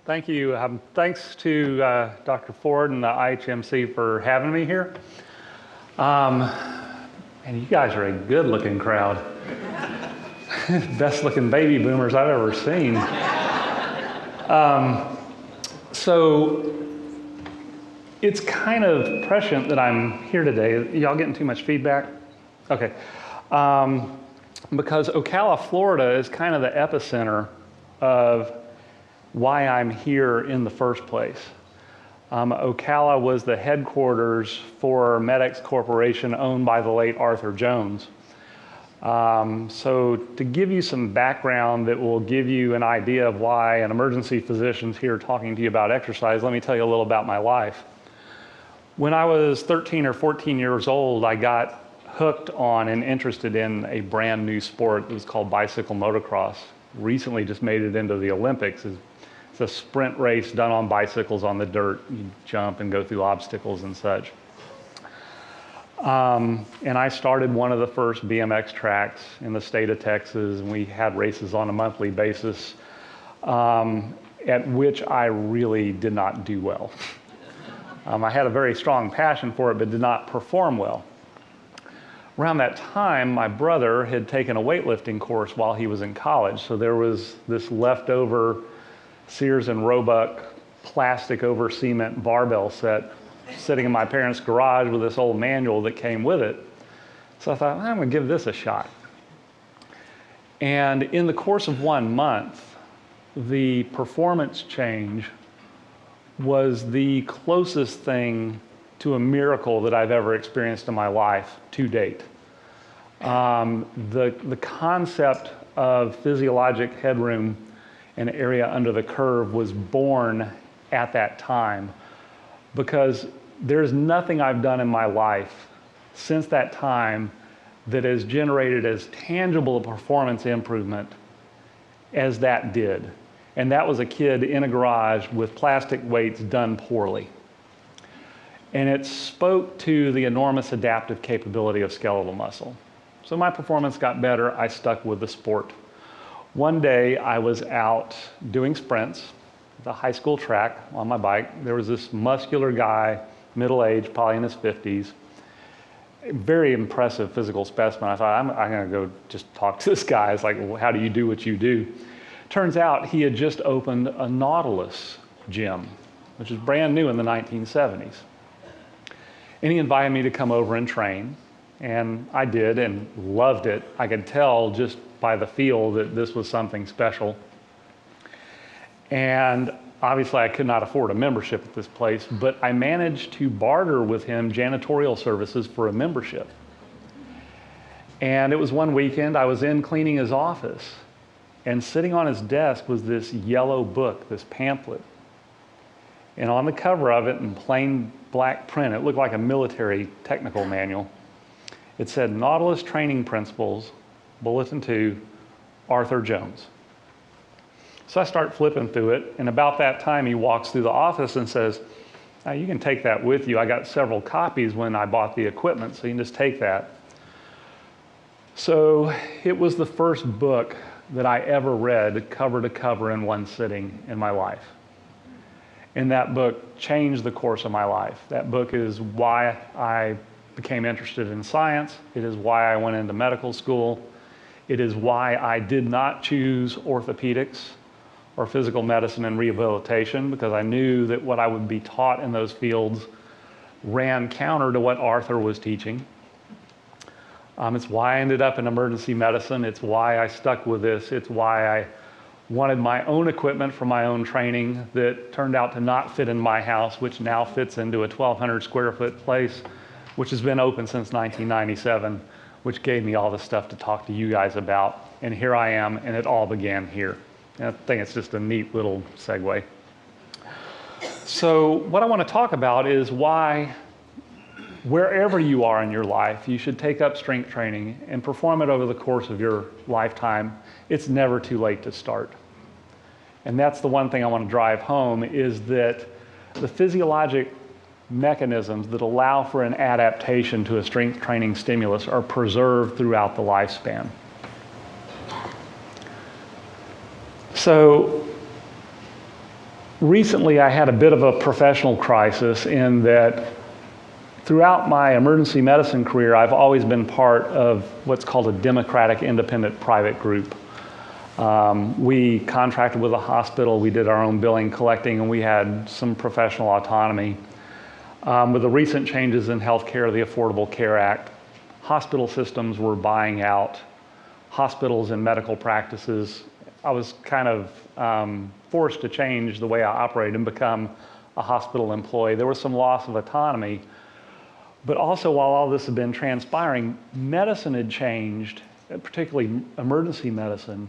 Thank you. Thanks to Dr. Ford and the IHMC for having me here. And you guys are a good-looking crowd. Best-looking baby boomers I've ever seen. So it's kind of prescient that I'm here today. Y'all getting too much feedback? Okay. Because Ocala, Florida is kind of the epicenter of why I'm here in the first place. Ocala was the headquarters for Med-X Corporation owned by the late Arthur Jones. So to give you some background that will give you an idea of why an emergency physician's here talking to you about exercise, let me tell you a little about my life. When I was 13 or 14 years old, I got hooked on and interested in a brand new sport. It was called bicycle motocross. Recently just made it into the Olympics. It's a sprint race done on bicycles on the dirt. You jump and go through obstacles and such. And I started one of the first BMX tracks in the state of Texas, and we had races on a monthly basis, at which I really did not do well. I had a very strong passion for it, but did not perform well. Around that time, my brother had taken a weightlifting course while he was in college, so there was this leftover Sears and Roebuck plastic over cement barbell set sitting in my parents' garage with this old manual that came with it. So I thought, I'm going to give this a shot. And in the course of 1 month, the performance change was the closest thing to a miracle that I've ever experienced in my life to date. The concept of physiologic headroom, an area under the curve, was born at that time, because there's nothing I've done in my life since that time that has generated as tangible a performance improvement as that did. And that was a kid in a garage with plastic weights done poorly. And it spoke to the enormous adaptive capability of skeletal muscle. So my performance got better. I stuck with the sport. One day I was out doing sprints, the high school track on my bike. There was this muscular guy, middle-aged, probably in his 50s, very impressive physical specimen. I thought, I'm going to go just talk to this guy. It's like, well, how do you do what you do? Turns out he had just opened a Nautilus gym, which is brand new in the 1970s. And he invited me to come over and train, and I did and loved it. I could tell just by the feel that this was something special. And obviously I could not afford a membership at this place, but I managed to barter with him janitorial services for a membership. And it was one weekend, I was in cleaning his office, and sitting on his desk was this yellow book, this pamphlet. And on the cover of it, in plain black print, it looked like a military technical manual. It said, Nautilus Training Principles, Bulletin 2, Arthur Jones. So I start flipping through it, and about that time he walks through the office and says, you can take that with you. I got several copies when I bought the equipment, so you can just take that. So it was the first book that I ever read cover to cover in one sitting in my life. And that book changed the course of my life. That book is why I became interested in science. It is why I went into medical school. It is why I did not choose orthopedics or physical medicine and rehabilitation, because I knew that what I would be taught in those fields ran counter to what Arthur was teaching. It's why I ended up in emergency medicine. It's why I stuck with this. It's why I wanted my own equipment for my own training that turned out to not fit in my house, which now fits into a 1,200 square foot place, which has been open since 1997, which gave me all the stuff to talk to you guys about. And here I am, and it all began here. And I think it's just a neat little segue. So what I want to talk about is why, wherever you are in your life, you should take up strength training and perform it over the course of your lifetime. It's never too late to start. And that's the one thing I want to drive home, is that the physiologic mechanisms that allow for an adaptation to a strength training stimulus are preserved throughout the lifespan. So recently I had a bit of a professional crisis in that throughout my emergency medicine career, I've always been part of what's called a democratic independent private group. We contracted with a hospital, we did our own billing, collecting, and we had some professional autonomy. With the recent changes in healthcare, the Affordable Care Act, hospital systems were buying out hospitals and medical practices. I was kind of forced to change the way I operated and become a hospital employee. There was some loss of autonomy, but also while all this had been transpiring, medicine had changed, particularly emergency medicine,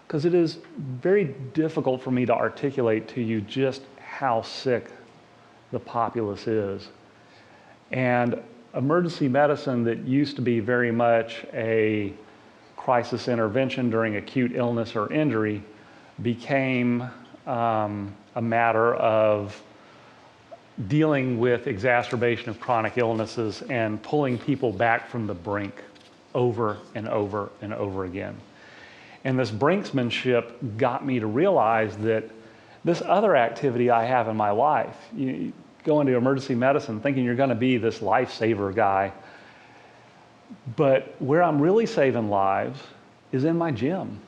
because it is very difficult for me to articulate to you just how sick the populace is. And emergency medicine that used to be very much a crisis intervention during acute illness or injury became a matter of dealing with exacerbation of chronic illnesses and pulling people back from the brink over and over and over again. And this brinksmanship got me to realize that this other activity I have in my life, you go into emergency medicine thinking you're going to be this lifesaver guy, but where I'm really saving lives is in my gym.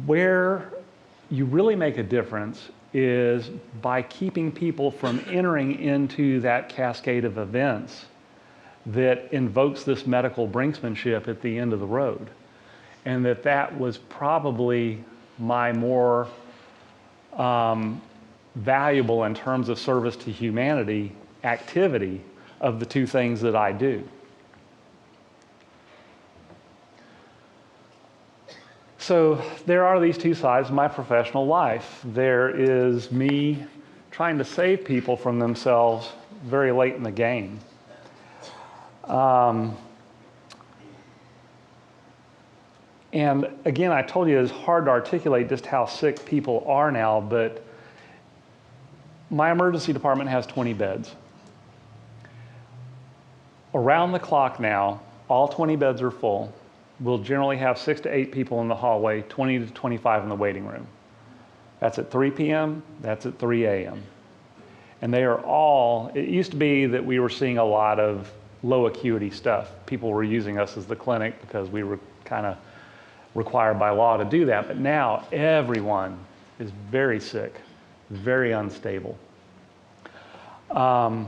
Where you really make a difference is by keeping people from entering into that cascade of events that invokes this medical brinksmanship at the end of the road. And that was probably my more valuable in terms of service to humanity activity of the two things that I do. So there are these two sides of my professional life. There is me trying to save people from themselves very late in the game. And again, I told you it's hard to articulate just how sick people are now, but my emergency department has 20 beds. Around the clock now, all 20 beds are full. We'll generally have 6 to 8 people in the hallway, 20 to 25 in the waiting room. That's at 3 p.m., that's at 3 a.m. And they are all, it used to be that we were seeing a lot of low acuity stuff. People were using us as the clinic because we were kind of required by law to do that. But now everyone is very sick, very unstable. I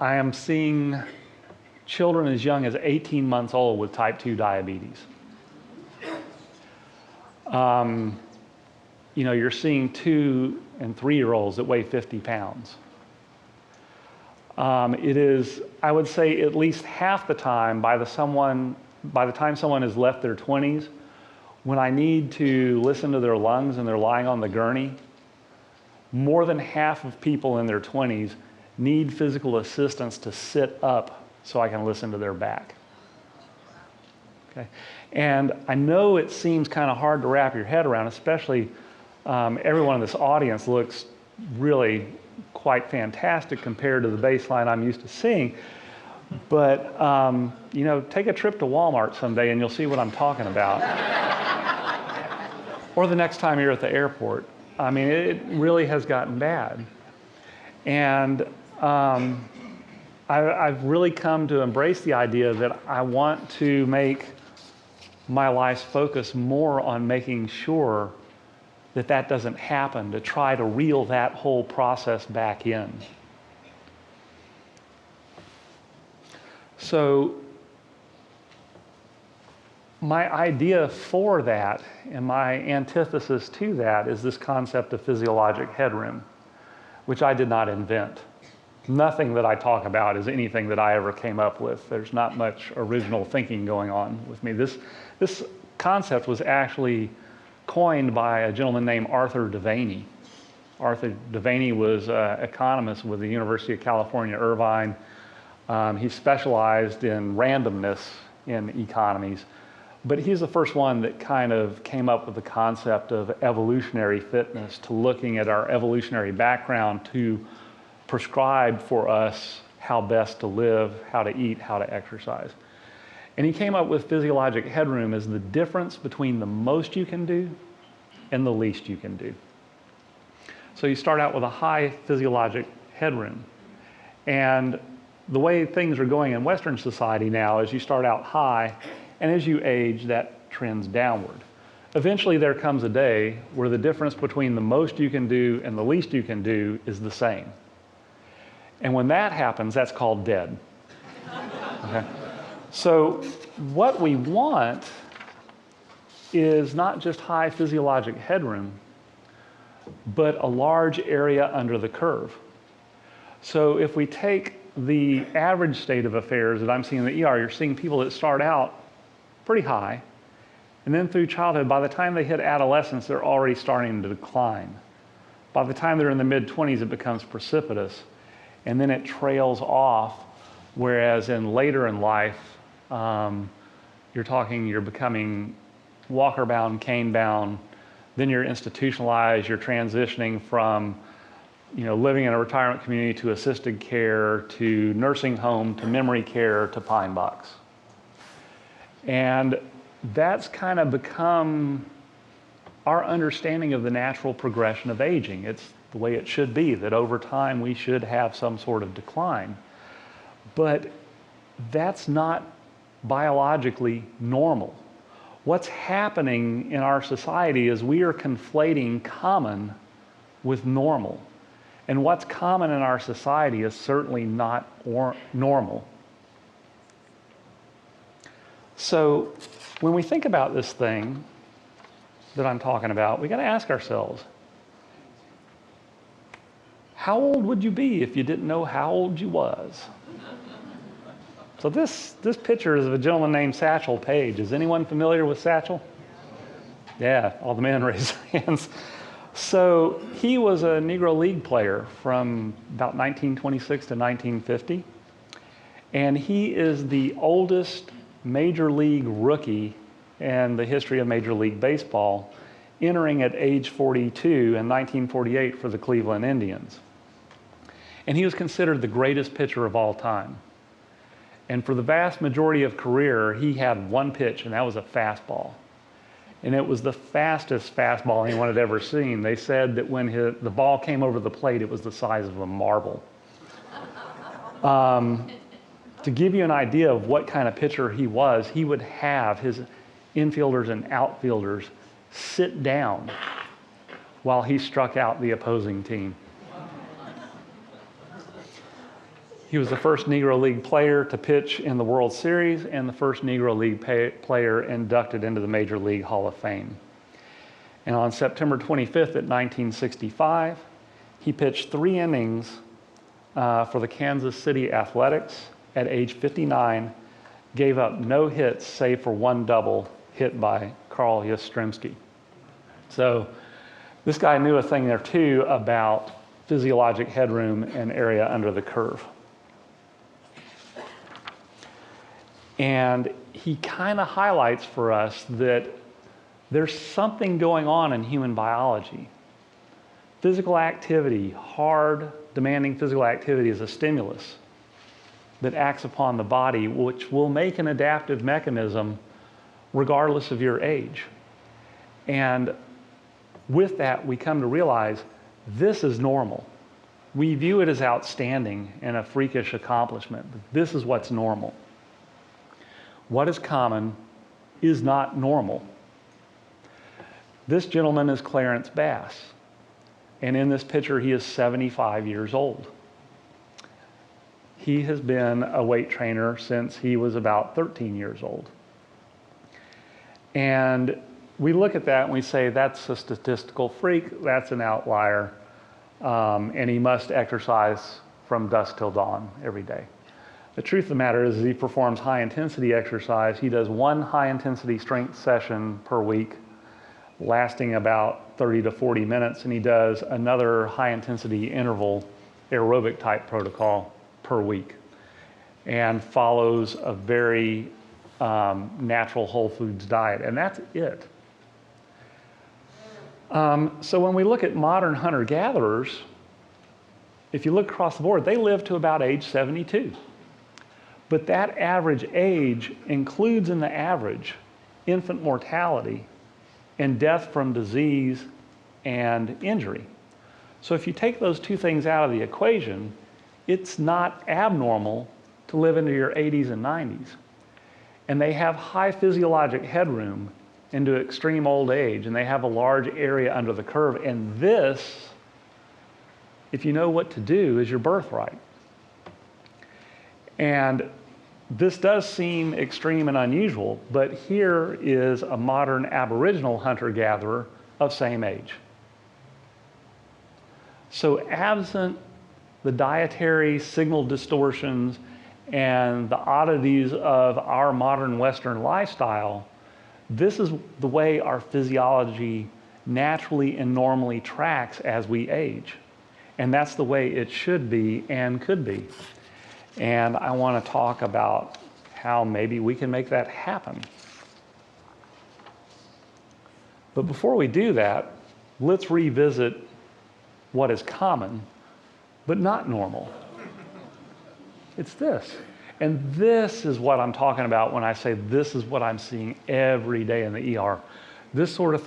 am seeing children as young as 18 months old with type 2 diabetes. You know, you're seeing 2- and 3-year-olds that weigh 50 pounds. It is, I would say, at least half the time by the time someone has left their 20s, when I need to listen to their lungs and they're lying on the gurney, more than half of people in their 20s need physical assistance to sit up so I can listen to their back. Okay? And I know it seems kind of hard to wrap your head around, especially everyone in this audience looks really quite fantastic compared to the baseline I'm used to seeing. But, you know, take a trip to Walmart someday and you'll see what I'm talking about. Or the next time you're at the airport. I mean, it really has gotten bad. And I've really come to embrace the idea that I want to make my life's focus more on making sure that that doesn't happen, to try to reel that whole process back in. So my idea for that and my antithesis to that is this concept of physiologic headroom, which I did not invent. Nothing that I talk about is anything that I ever came up with. There's not much original thinking going on with me. This concept was actually coined by a gentleman named Arthur Devaney. Arthur Devaney was an economist with the University of California, Irvine. He specialized in randomness in economies, but he's the first one that kind of came up with the concept of evolutionary fitness, to looking at our evolutionary background to prescribe for us how best to live, how to eat, how to exercise. And he came up with physiologic headroom as the difference between the most you can do and the least you can do. So you start out with a high physiologic headroom. And the way things are going in Western society now is you start out high, and as you age, that trends downward. Eventually there comes a day where the difference between the most you can do and the least you can do is the same. And when that happens, that's called dead. Okay? So what we want is not just high physiologic headroom, but a large area under the curve. So if we take the average state of affairs that I'm seeing in the ER, you're seeing people that start out pretty high, and then through childhood, by the time they hit adolescence, they're already starting to decline. By the time they're in the mid-20s, it becomes precipitous, and then it trails off, whereas later in life, you're becoming walker-bound, cane-bound, then you're institutionalized, you're transitioning from living in a retirement community to assisted care, to nursing home, to memory care, to pine box. And that's kind of become our understanding of the natural progression of aging. It's the way it should be, that over time we should have some sort of decline. But that's not biologically normal. What's happening in our society is we are conflating common with normal. And what's common in our society is certainly not normal. So when we think about this thing that I'm talking about, we got to ask ourselves, how old would you be if you didn't know how old you was? So this picture is of a gentleman named Satchel Paige. Is anyone familiar with Satchel? Yeah, all the men raise their hands. So he was a Negro League player from about 1926 to 1950. And he is the oldest Major League rookie in the history of Major League Baseball, entering at age 42 in 1948 for the Cleveland Indians. And he was considered the greatest pitcher of all time. And for the vast majority of career, he had one pitch, and that was a fastball. And it was the fastest fastball anyone had ever seen. They said that when the ball came over the plate, it was the size of a marble. To give you an idea of what kind of pitcher he was, he would have his infielders and outfielders sit down while he struck out the opposing team. He was the first Negro League player to pitch in the World Series and the first Negro League player inducted into the Major League Hall of Fame. And on September 25th of 1965, he pitched 3 innings for the Kansas City Athletics at age 59, gave up no hits save for one double hit by Carl Yastrzemski. So this guy knew a thing or two about physiologic headroom and area under the curve. And he kind of highlights for us that there's something going on in human biology. Physical activity, hard, demanding physical activity is a stimulus that acts upon the body, which will make an adaptive mechanism regardless of your age. And with that, we come to realize this is normal. We view it as outstanding and a freakish accomplishment. But this is what's normal. What is common is not normal. This gentleman is Clarence Bass. And in this picture, he is 75 years old. He has been a weight trainer since he was about 13 years old. And we look at that and we say, that's a statistical freak, that's an outlier, and he must exercise from dusk till dawn every day. The truth of the matter is he performs high-intensity exercise. He does 1 high-intensity strength session per week, lasting about 30 to 40 minutes, and he does another high-intensity interval aerobic type protocol per week, and follows a very natural whole foods diet, and that's it. So when we look at modern hunter-gatherers, if you look across the board, they live to about age 72. But that average age includes in the average infant mortality and death from disease and injury. So if you take those two things out of the equation, it's not abnormal to live into your 80s and 90s. And they have high physiologic headroom into extreme old age, and they have a large area under the curve. And this, if you know what to do, is your birthright. And this does seem extreme and unusual, but here is a modern Aboriginal hunter-gatherer of same age. So absent the dietary signal distortions and the oddities of our modern Western lifestyle, this is the way our physiology naturally and normally tracks as we age. And that's the way it should be and could be. And I want to talk about how maybe we can make that happen. But before we do that, let's revisit what is common, but not normal. It's this. And this is what I'm talking about when I say this is what I'm seeing every day in the ER. This sort of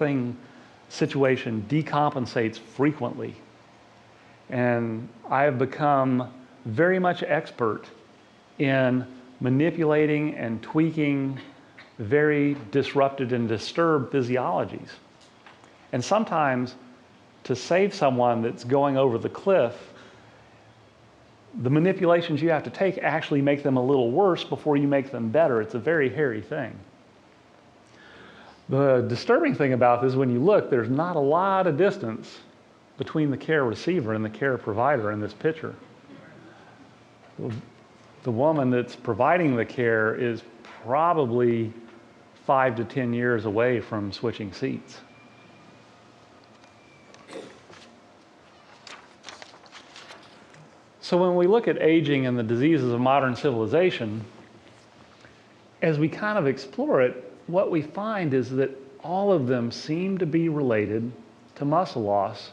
situation decompensates frequently. And I have become very much expert in manipulating and tweaking very disrupted and disturbed physiologies. And sometimes to save someone that's going over the cliff, the manipulations you have to take actually make them a little worse before you make them better. It's a very hairy thing. The disturbing thing about this, when you look, there's not a lot of distance between the care receiver and the care provider in this picture. The woman that's providing the care is probably 5 to 10 years away from switching seats. So when we look at aging and the diseases of modern civilization, as we kind of explore it, what we find is that all of them seem to be related to muscle loss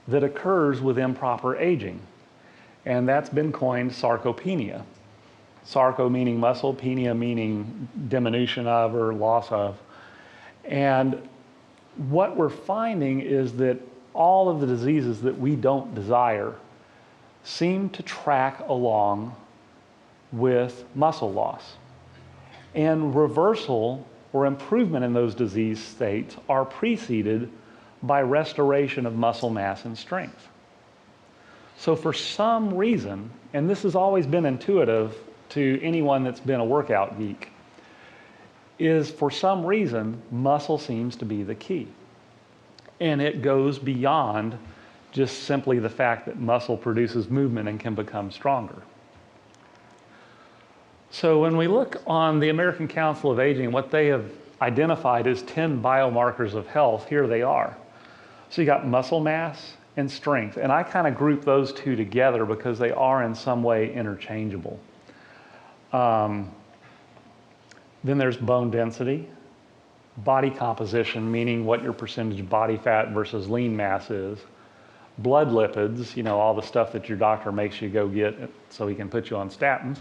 that occurs with improper aging. And that's been coined sarcopenia. Sarco meaning muscle, penia meaning diminution of or loss of. And what we're finding is that all of the diseases that we don't desire seem to track along with muscle loss. And reversal or improvement in those disease states are preceded by restoration of muscle mass and strength. So for some reason, and this has always been intuitive to anyone that's been a workout geek, is for some reason, muscle seems to be the key. And it goes beyond just simply the fact that muscle produces movement and can become stronger. So when we look on the American Council of Aging, what they have identified as 10 biomarkers of health, here they are. So you got muscle mass and strength, and I kind of group those two together because they are in some way interchangeable. Then there's bone density, body composition, meaning what your percentage body fat versus lean mass is, blood lipids, you know, all the stuff that your doctor makes you go get so he can put you on statins.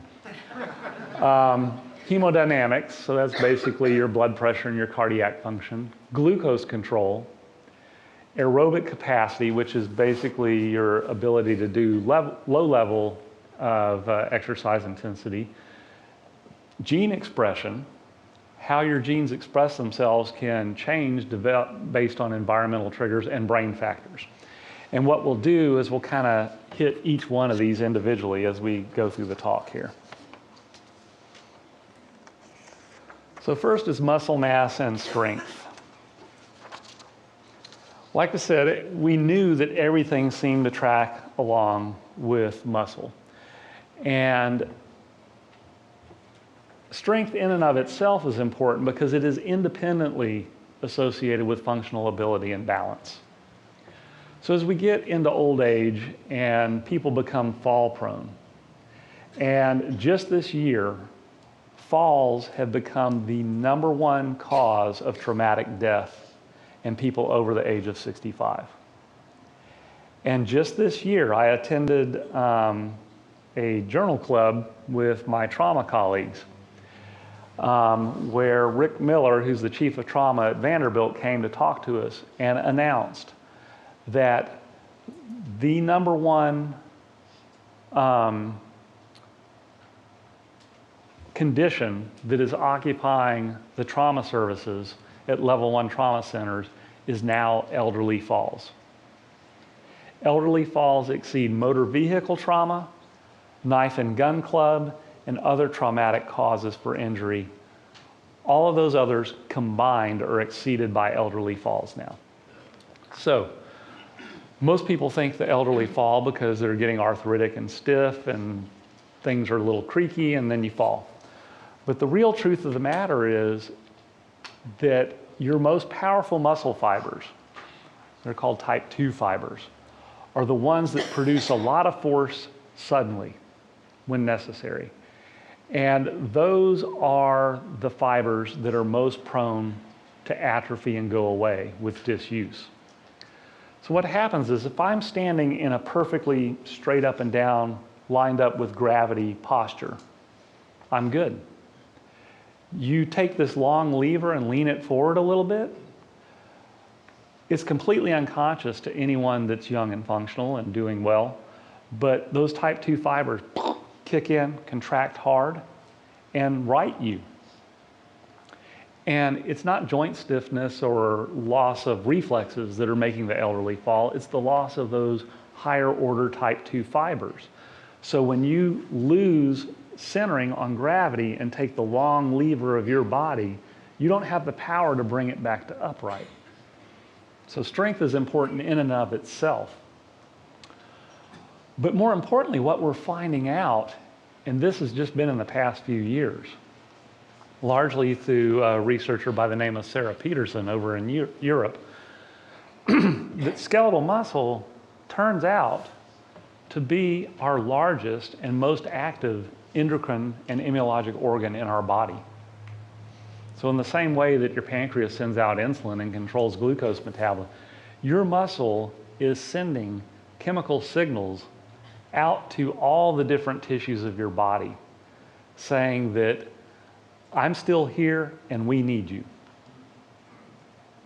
Hemodynamics, so that's basically your blood pressure and your cardiac function. Glucose control. Aerobic capacity, which is basically your ability to do low level of exercise intensity. Gene expression, how your genes express themselves can change based on environmental triggers and brain factors. And what we'll do is we'll kind of hit each one of these individually as we go through the talk here. So first is muscle mass and strength. Like I said, we knew that everything seemed to track along with muscle. And strength in and of itself is important because it is independently associated with functional ability and balance. So as we get into old age and people become fall prone, and just this year, falls have become the #1 cause of traumatic death in people over the age of 65. And just this year, I attended a journal club with my trauma colleagues. where Rick Miller, who's the chief of trauma at Vanderbilt, came to talk to us and announced that the number one condition that is occupying the trauma services at level 1 trauma centers is now elderly falls. Elderly falls exceed motor vehicle trauma, knife and gun club, and other traumatic causes for injury. All of those others combined are exceeded by elderly falls now. So, most people think the elderly fall because they're getting arthritic and stiff and things are a little creaky and then you fall. But the real truth of the matter is that your most powerful muscle fibers, they're called type 2 fibers, are the ones that produce a lot of force suddenly when necessary. And those are the fibers that are most prone to atrophy and go away with disuse. So what happens is if I'm standing in a perfectly straight up and down, lined up with gravity posture, I'm good. You take this long lever and lean it forward a little bit, it's completely unconscious to anyone that's young and functional and doing well, but those type 2 fibers kick in, contract hard, and right you. And it's not joint stiffness or loss of reflexes that are making the elderly fall, it's the loss of those higher order type 2 fibers. So when you lose centering on gravity and take the long lever of your body, you don't have the power to bring it back to upright. So strength is important in and of itself. But more importantly, what we're finding out, and this has just been in the past few years, largely through a researcher by the name of Sarah Peterson over in Europe, that skeletal muscle turns out to be our largest and most active endocrine and immunologic organ in our body. So in the same way that your pancreas sends out insulin and controls glucose metabolism, your muscle is sending chemical signals out to all the different tissues of your body, saying that I'm still here and we need you.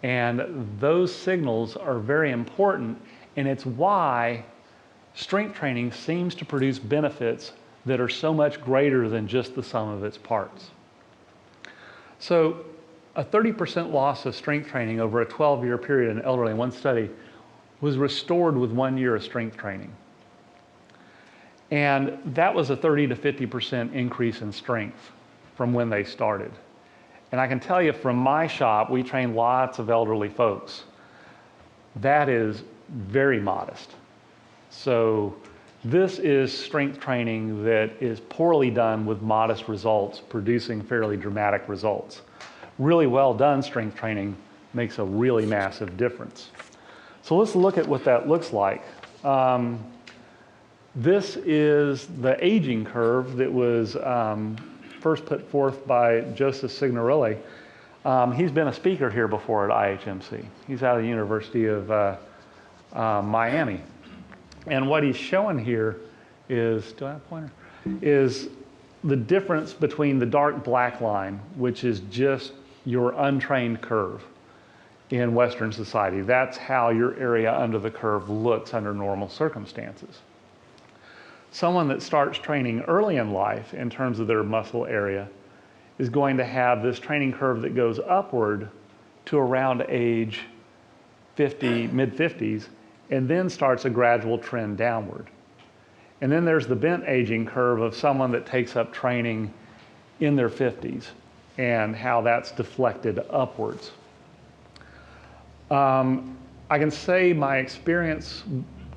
And those signals are very important, and it's why strength training seems to produce benefits that are so much greater than just the sum of its parts. So a 30% loss of strength training over a 12-year period in elderly in one study was restored with 1 year of strength training. And that was a 30 to 50% increase in strength from when they started. And I can tell you from my shop, we train lots of elderly folks. That is very modest. So this is strength training that is poorly done with modest results, producing fairly dramatic results. Really well done strength training makes a really massive difference. So let's look at what that looks like. This is the aging curve that was first put forth by Joseph Signorilli. He's been a speaker here before at IHMC. He's out of the University of Miami. And what he's showing here is, do I have a pointer? Is the difference between the dark black line, which is just your untrained curve in Western society. That's how your area under the curve looks under normal circumstances. Someone that starts training early in life in terms of their muscle area is going to have this training curve that goes upward to around age 50, mid-50s, and then starts a gradual trend downward. And then there's the bent aging curve of someone that takes up training in their 50s and how that's deflected upwards. I can say my experience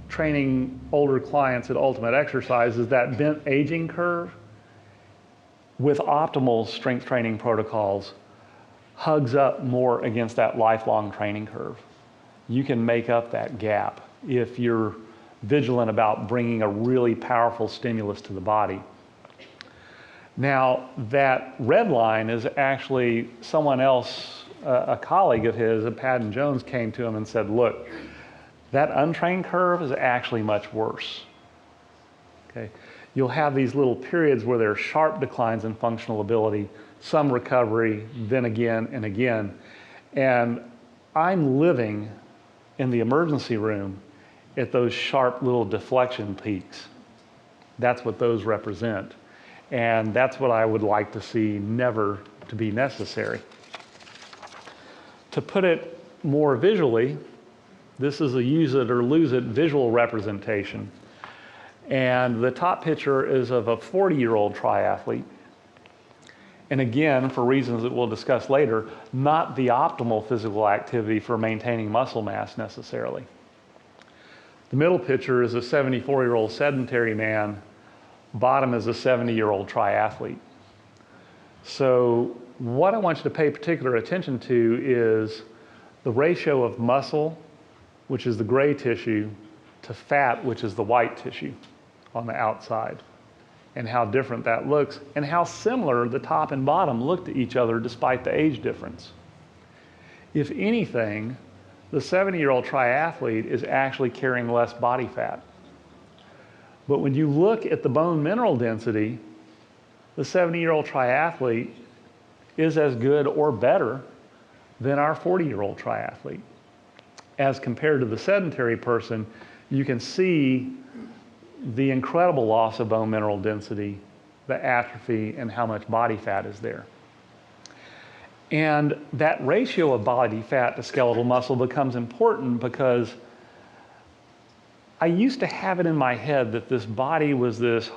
training older clients at Ultimate Exercise is that bent aging curve with optimal strength training protocols hugs up more against that lifelong training curve. You can make up that gap if you're vigilant about bringing a really powerful stimulus to the body. Now, that red line is actually someone else, a colleague of his, Padden Jones, came to him and said, look, that untrained curve is actually much worse. Okay? You'll have these little periods where there are sharp declines in functional ability, some recovery, then again and again. And I'm living in the emergency room at those sharp little deflection peaks. That's what those represent. And that's what I would like to see never to be necessary. To put it more visually, this is a use it or lose it visual representation. And the top picture is of a 40-year-old triathlete. And again, for reasons that we'll discuss later, not the optimal physical activity for maintaining muscle mass necessarily. The middle picture is a 74-year-old sedentary man. Bottom is a 70-year-old triathlete. So what I want you to pay particular attention to is the ratio of muscle, which is the gray tissue, to fat, which is the white tissue on the outside, and how different that looks, and how similar the top and bottom look to each other despite the age difference. If anything, the 70-year-old triathlete is actually carrying less body fat. But when you look at the bone mineral density, the 70-year-old triathlete is as good or better than our 40-year-old triathlete. As compared to the sedentary person, you can see the incredible loss of bone mineral density, the atrophy, and how much body fat is there. And that ratio of body fat to skeletal muscle becomes important because I used to have it in my head that this body was this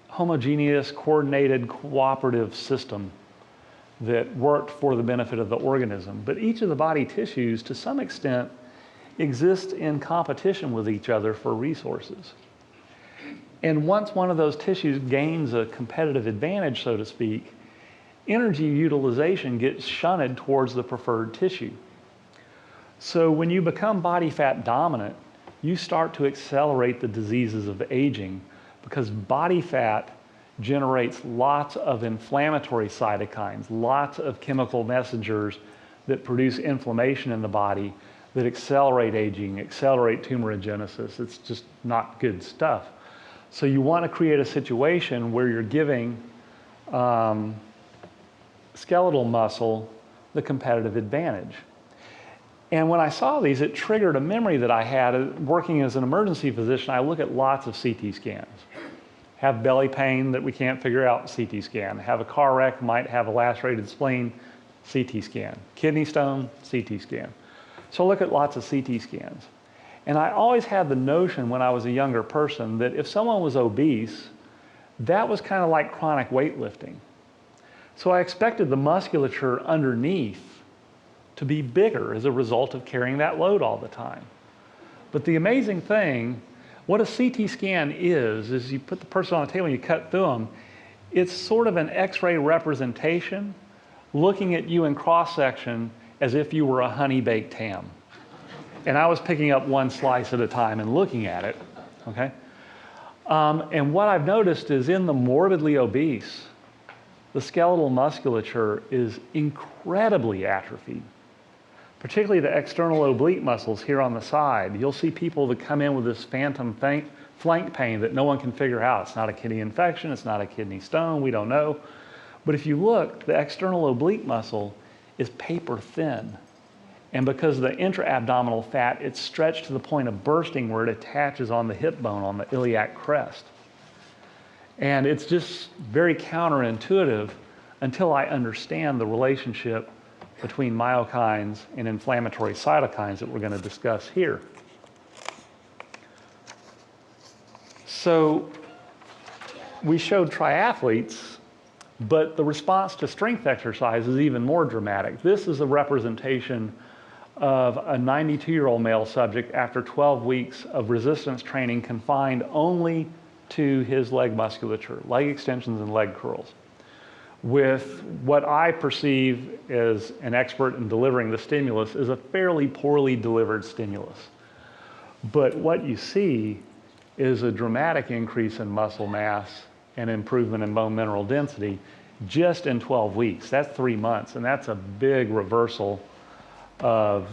homogeneous, coordinated, cooperative system that worked for the benefit of the organism. But each of the body tissues, to some extent, exist in competition with each other for resources. And once one of those tissues gains a competitive advantage, so to speak, energy utilization gets shunted towards the preferred tissue. So when you become body fat dominant, you start to accelerate the diseases of aging because body fat generates lots of inflammatory cytokines, lots of chemical messengers that produce inflammation in the body that accelerate aging, accelerate tumorigenesis. It's just not good stuff. So you want to create a situation where you're giving skeletal muscle the competitive advantage. And when I saw these, it triggered a memory that I had working as an emergency physician. I look at lots of CT scans. Have belly pain that we can't figure out, CT scan. Have a car wreck, might have a lacerated spleen, CT scan. Kidney stone, CT scan. So I look at lots of CT scans. And I always had the notion when I was a younger person that if someone was obese, that was kind of like chronic weightlifting. So I expected the musculature underneath to be bigger as a result of carrying that load all the time. But the amazing thing, what a CT scan is you put the person on a table and you cut through them. It's sort of an X-ray representation looking at you in cross-section as if you were a honey-baked ham. And I was picking up one slice at a time and looking at it, okay? And what I've noticed is in the morbidly obese, the skeletal musculature is incredibly atrophied, particularly the external oblique muscles here on the side. You'll see people that come in with this phantom flank pain that no one can figure out. It's not a kidney infection, it's not a kidney stone, we don't know. But if you look, the external oblique muscle is paper thin. And because of the intra-abdominal fat, it's stretched to the point of bursting where it attaches on the hip bone, on the iliac crest. And it's just very counterintuitive until I understand the relationship between myokines and inflammatory cytokines that we're going to discuss here. So we showed triathletes, but the response to strength exercise is even more dramatic. This is a representation of a 92-year-old male subject after 12 weeks of resistance training confined only to his leg musculature, leg extensions and leg curls, with what I perceive as an expert in delivering the stimulus is a fairly poorly delivered stimulus. But what you see is a dramatic increase in muscle mass and improvement in bone mineral density just in 12 weeks. That's 3 months, and that's a big reversal of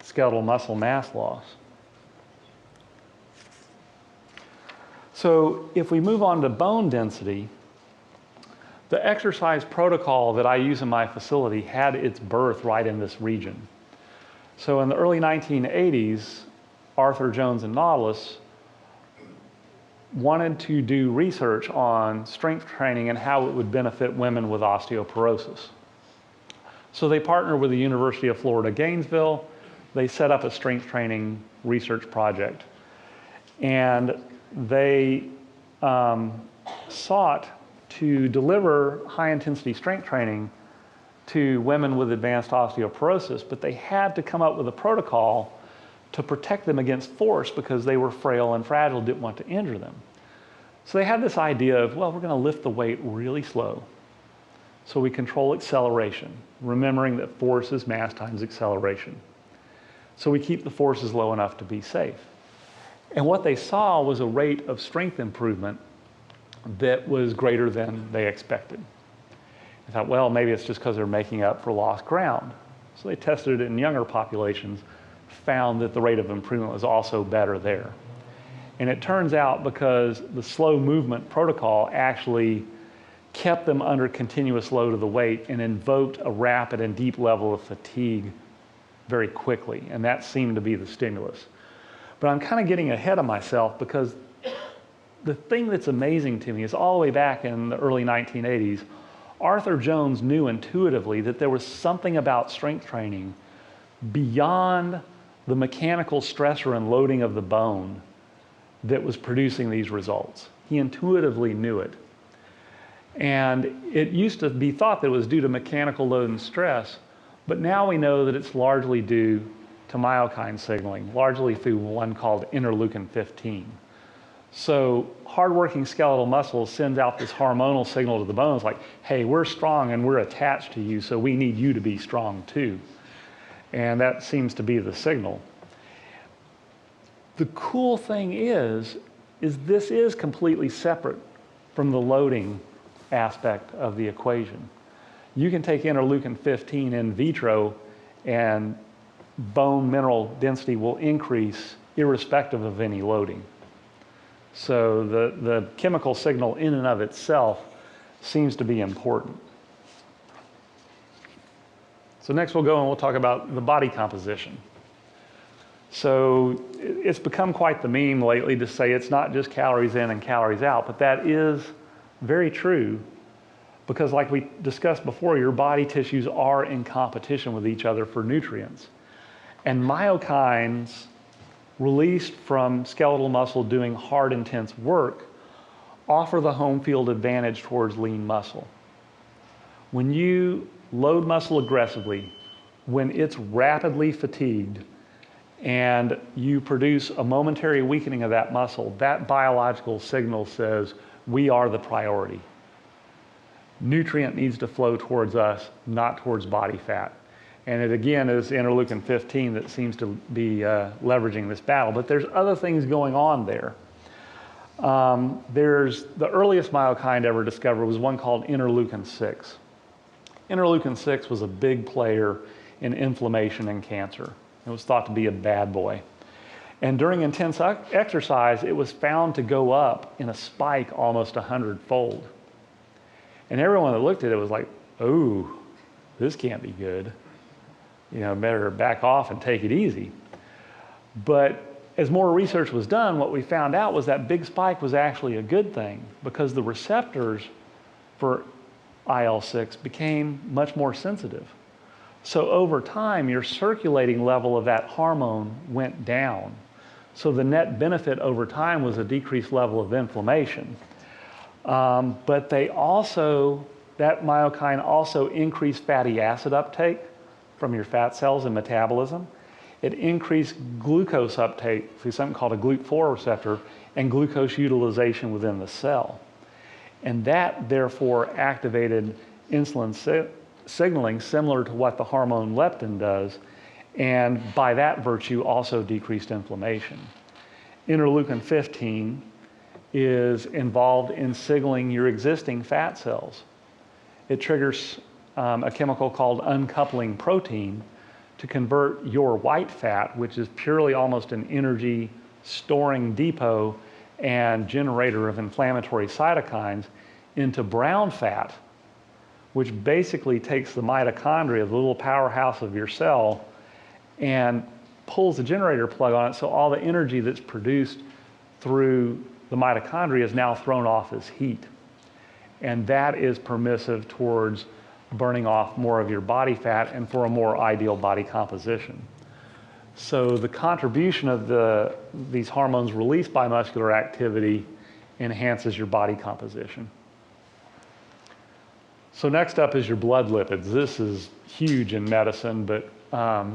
skeletal muscle mass loss. So if we move on to bone density, the exercise protocol that I use in my facility had its birth right in this region. So in the early 1980s, Arthur Jones and Nautilus wanted to do research on strength training and how it would benefit women with osteoporosis. So they partnered with the University of Florida, Gainesville. They set up a strength training research project. And they sought to deliver high-intensity strength training to women with advanced osteoporosis, but they had to come up with a protocol to protect them against force because they were frail and fragile, didn't want to injure them. So they had this idea of, well, we're going to lift the weight really slow so we control acceleration, remembering that force is mass times acceleration. So we keep the forces low enough to be safe. And what they saw was a rate of strength improvement that was greater than they expected. They thought, well, maybe it's just because they're making up for lost ground. So they tested it in younger populations, found that the rate of improvement was also better there. And it turns out because the slow movement protocol actually kept them under continuous load of the weight and invoked a rapid and deep level of fatigue very quickly. And that seemed to be the stimulus. But I'm kind of getting ahead of myself because the thing that's amazing to me is all the way back in the early 1980s, Arthur Jones knew intuitively that there was something about strength training beyond the mechanical stressor and loading of the bone that was producing these results. He intuitively knew it. And it used to be thought that it was due to mechanical load and stress, but now we know that it's largely due to myokine signaling, largely through one called interleukin 15. So hardworking skeletal muscle sends out this hormonal signal to the bones like, hey, we're strong and we're attached to you, so we need you to be strong too. And that seems to be the signal. The cool thing is this is completely separate from the loading aspect of the equation. You can take interleukin 15 in vitro and bone mineral density will increase irrespective of any loading. So the chemical signal in and of itself seems to be important. So next we'll go and we'll talk about the body composition. So it's become quite the meme lately to say it's not just calories in and calories out, but that is very true because like we discussed before, your body tissues are in competition with each other for nutrients. And myokines released from skeletal muscle doing hard, intense work offer the home field advantage towards lean muscle. When you load muscle aggressively, when it's rapidly fatigued, and you produce a momentary weakening of that muscle, that biological signal says, we are the priority. Nutrient needs to flow towards us, not towards body fat. And it again is interleukin 15 that seems to be leveraging this battle, but there's other things going on there. There's the earliest myokine ever discovered was one called interleukin 6. Interleukin 6 was a big player in inflammation and cancer. It was thought to be a bad boy. And during intense exercise, it was found to go up in a spike almost 100-fold. And everyone that looked at it was like, oh, this can't be good. You know, better back off and take it easy. But as more research was done, what we found out was that big spike was actually a good thing because the receptors for IL-6 became much more sensitive. So over time, your circulating level of that hormone went down. So the net benefit over time was a decreased level of inflammation. But they also, that myokine also increased fatty acid uptake from your fat cells and metabolism. It increased glucose uptake through something called a GLUT4 receptor and glucose utilization within the cell. And that therefore activated insulin signaling similar to what the hormone leptin does, and by that virtue also decreased inflammation. Interleukin 15 is involved in signaling your existing fat cells. It triggers a chemical called uncoupling protein to convert your white fat, which is purely almost an energy storing depot, and generator of inflammatory cytokines, into brown fat, which basically takes the mitochondria, the little powerhouse of your cell, and pulls the generator plug on it, so all the energy that's produced through the mitochondria is now thrown off as heat. And that is permissive towards burning off more of your body fat and for a more ideal body composition. So the contribution of these hormones released by muscular activity enhances your body composition. So next up is your blood lipids. This is huge in medicine, but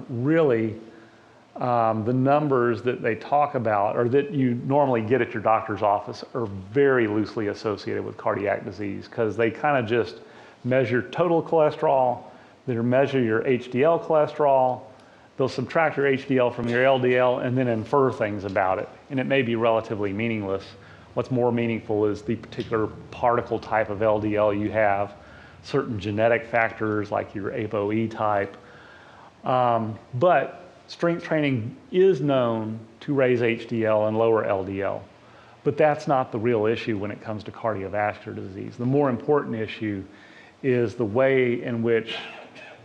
really the numbers that they talk about, or that you normally get at your doctor's office, are very loosely associated with cardiac disease, because they kind of just measure total cholesterol, they'll measure your HDL cholesterol, they'll subtract your HDL from your LDL, and then infer things about it. And it may be relatively meaningless. What's more meaningful is the particular particle type of LDL you have, certain genetic factors like your ApoE type. But strength training is known to raise HDL and lower LDL. But that's not the real issue when it comes to cardiovascular disease. The more important issue is the way in which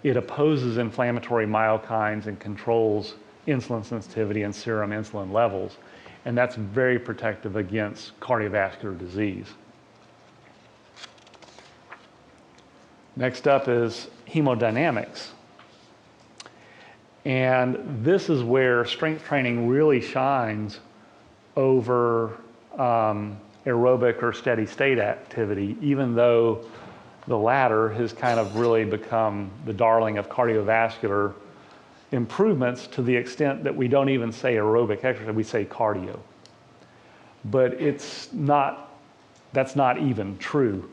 it opposes inflammatory myokines and controls insulin sensitivity and serum insulin levels. And that's very protective against cardiovascular disease. Next up is hemodynamics. And this is where strength training really shines over aerobic or steady state activity, even though the latter has kind of really become the darling of cardiovascular improvements, to the extent that we don't even say aerobic exercise, we say cardio. But that's not even true.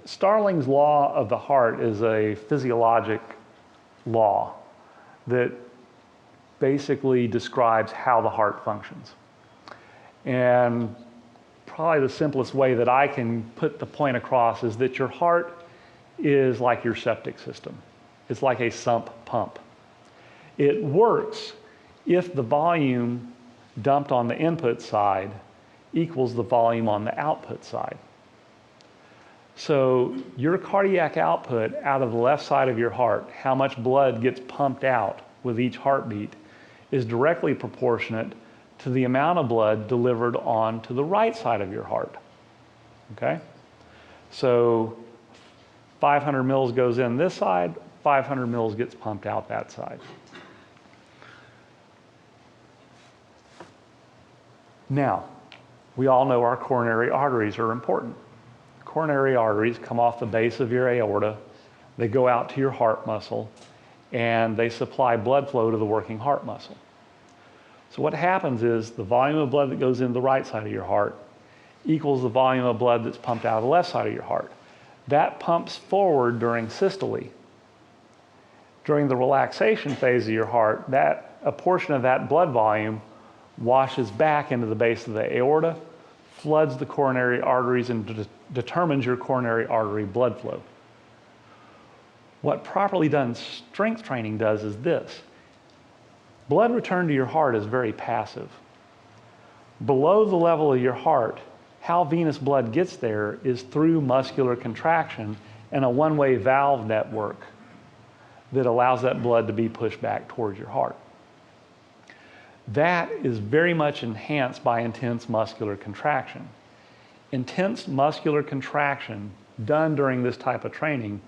Starling's law of the heart is a physiologic law that basically describes how the heart functions. And probably the simplest way that I can put the point across is that your heart is like your septic system. It's like a sump pump. It works if the volume dumped on the input side equals the volume on the output side. So your cardiac output out of the left side of your heart, how much blood gets pumped out with each heartbeat, is directly proportionate to the amount of blood delivered on to the right side of your heart. Okay? So 500 mils goes in this side, 500 mils gets pumped out that side. Now, we all know our coronary arteries are important. Coronary arteries come off the base of your aorta, they go out to your heart muscle, and they supply blood flow to the working heart muscle. So what happens is the volume of blood that goes in the right side of your heart equals the volume of blood that's pumped out of the left side of your heart. That pumps forward during systole. During the relaxation phase of your heart, a portion of that blood volume washes back into the base of the aorta, floods the coronary arteries, and determines your coronary artery blood flow. What properly done strength training does is this. Blood return to your heart is very passive. Below the level of your heart, how venous blood gets there is through muscular contraction and a one-way valve network that allows that blood to be pushed back towards your heart. That is very much enhanced by intense muscular contraction. Intense muscular contraction done during this type of training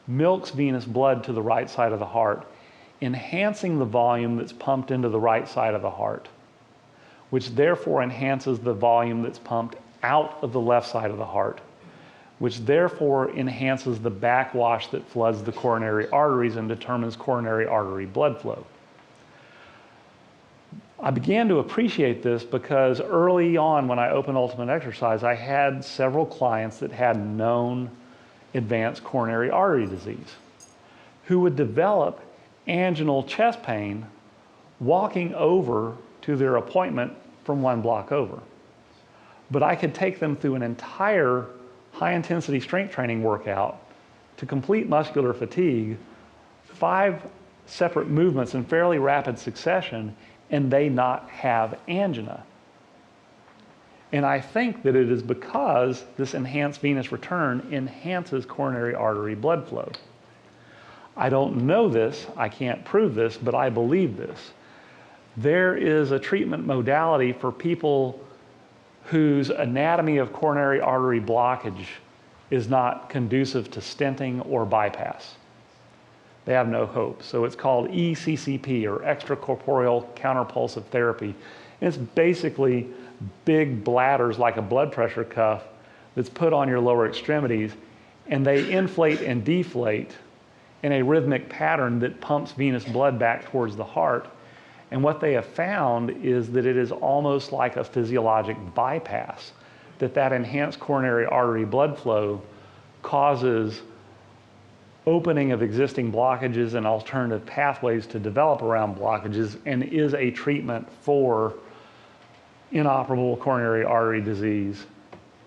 milks venous blood to the right side of the heart, enhancing the volume that's pumped into the right side of the heart, which therefore enhances the volume that's pumped out of the left side of the heart, which therefore enhances the backwash that floods the coronary arteries and determines coronary artery blood flow. I began to appreciate this because early on when I opened Ultimate Exercise, I had several clients that had known advanced coronary artery disease who would develop anginal chest pain walking over to their appointment from 1 block over. But I could take them through an entire high-intensity strength training workout to complete muscular fatigue, 5 separate movements in fairly rapid succession, and they not have angina. And I think that it is because this enhanced venous return enhances coronary artery blood flow. I don't know this, I can't prove this, but I believe this. There is a treatment modality for people whose anatomy of coronary artery blockage is not conducive to stenting or bypass. They have no hope. So it's called ECCP, or extracorporeal counterpulsive therapy. And it's basically big bladders like a blood pressure cuff that's put on your lower extremities, and they inflate and deflate in a rhythmic pattern that pumps venous blood back towards the heart. And what they have found is that it is almost like a physiologic bypass, that enhanced coronary artery blood flow causes opening of existing blockages and alternative pathways to develop around blockages, and is a treatment for inoperable coronary artery disease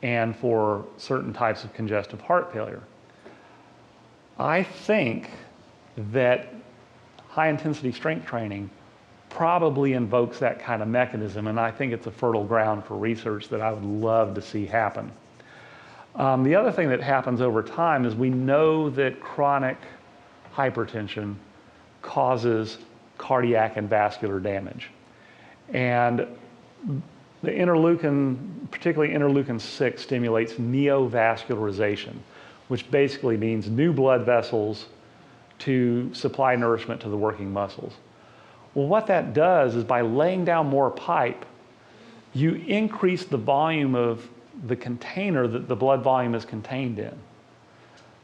and for certain types of congestive heart failure. I think that high intensity strength training probably invokes that kind of mechanism, and I think it's a fertile ground for research that I would love to see happen. The other thing that happens over time is we know that chronic hypertension causes cardiac and vascular damage. And the interleukin, particularly interleukin 6, stimulates neovascularization, which basically means new blood vessels to supply nourishment to the working muscles. Well, what that does is by laying down more pipe, you increase the volume of the container that the blood volume is contained in.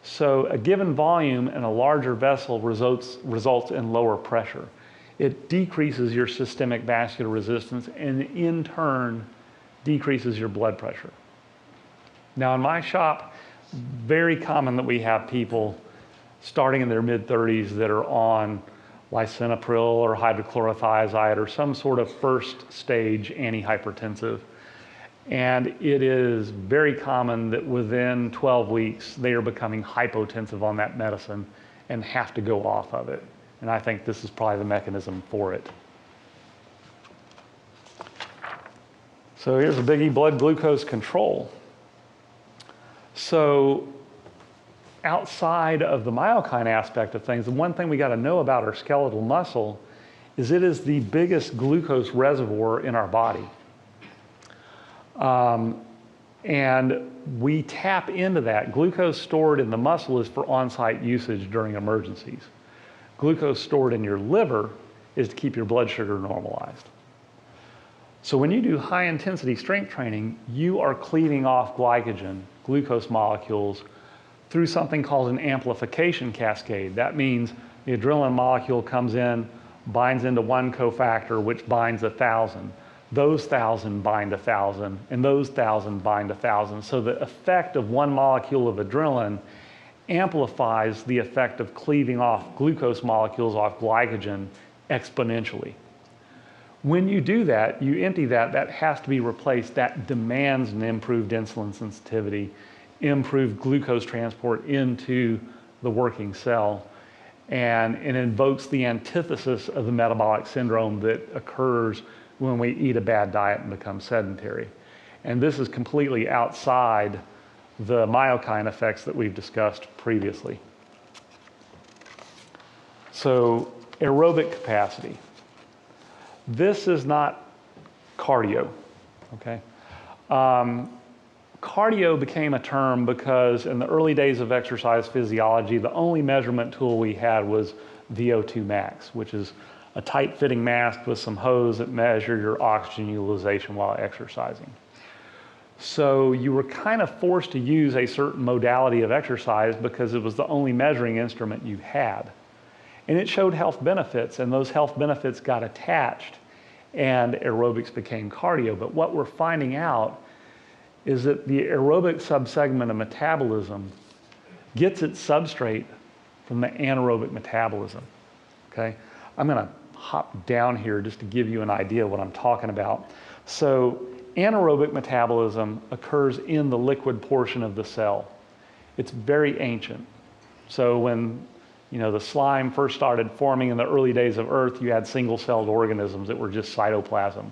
So a given volume in a larger vessel results in lower pressure. It decreases your systemic vascular resistance and in turn decreases your blood pressure. Now in my shop, very common that we have people starting in their mid-30s that are on lisinopril or hydrochlorothiazide or some sort of first stage antihypertensive. And it is very common that within 12 weeks, they are becoming hypotensive on that medicine and have to go off of it. And I think this is probably the mechanism for it. So here's a biggie, blood glucose control. So outside of the myokine aspect of things, the one thing we got to know about our skeletal muscle is it is the biggest glucose reservoir in our body. And we tap into that. Glucose stored in the muscle is for on-site usage during emergencies. Glucose stored in your liver is to keep your blood sugar normalized. So when you do high intensity strength training, you are cleaving off glycogen, glucose molecules, through something called an amplification cascade. That means the adrenaline molecule comes in, binds into one cofactor, which binds 1,000. Those 1,000 bind 1,000, and those 1,000 bind 1,000. So the effect of one molecule of adrenaline amplifies the effect of cleaving off glucose molecules off glycogen exponentially. When you do that, you empty that, that has to be replaced. That demands an improved insulin sensitivity, improved glucose transport into the working cell, and it invokes the antithesis of the metabolic syndrome that occurs when we eat a bad diet and become sedentary. And this is completely outside the myokine effects that we've discussed previously. So aerobic capacity. This is not cardio, okay? Cardio became a term because in the early days of exercise physiology, the only measurement tool we had was VO2 max, which is a tight-fitting mask with some hose that measure your oxygen utilization while exercising. So you were kind of forced to use a certain modality of exercise because it was the only measuring instrument you had. And it showed health benefits, and those health benefits got attached, and aerobics became cardio. But what we're finding out is that the aerobic subsegment of metabolism gets its substrate from the anaerobic metabolism, okay? I'm gonna hop down here just to give you an idea of what I'm talking about. So anaerobic metabolism occurs in the liquid portion of the cell. It's very ancient. So when You know, the slime first started forming in the early days of Earth. You had single-celled organisms that were just cytoplasm.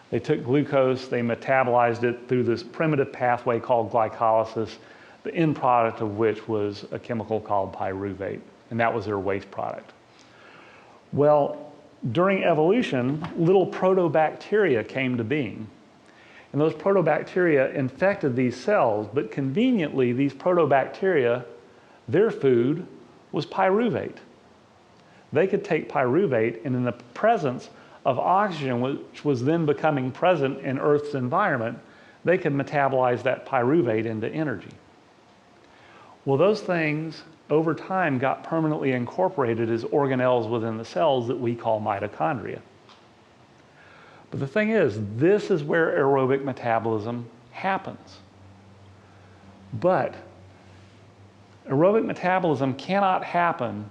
They took glucose, they metabolized it through this primitive pathway called glycolysis, the end product of which was a chemical called pyruvate, and that was their waste product. Well, during evolution, little protobacteria came to being. And those protobacteria infected these cells, but conveniently, these protobacteria, their food was pyruvate. They could take pyruvate, and in the presence of oxygen, which was then becoming present in Earth's environment, they could metabolize that pyruvate into energy. Well, those things over time got permanently incorporated as organelles within the cells that we call mitochondria. But the thing is, this is where aerobic metabolism happens. But aerobic metabolism cannot happen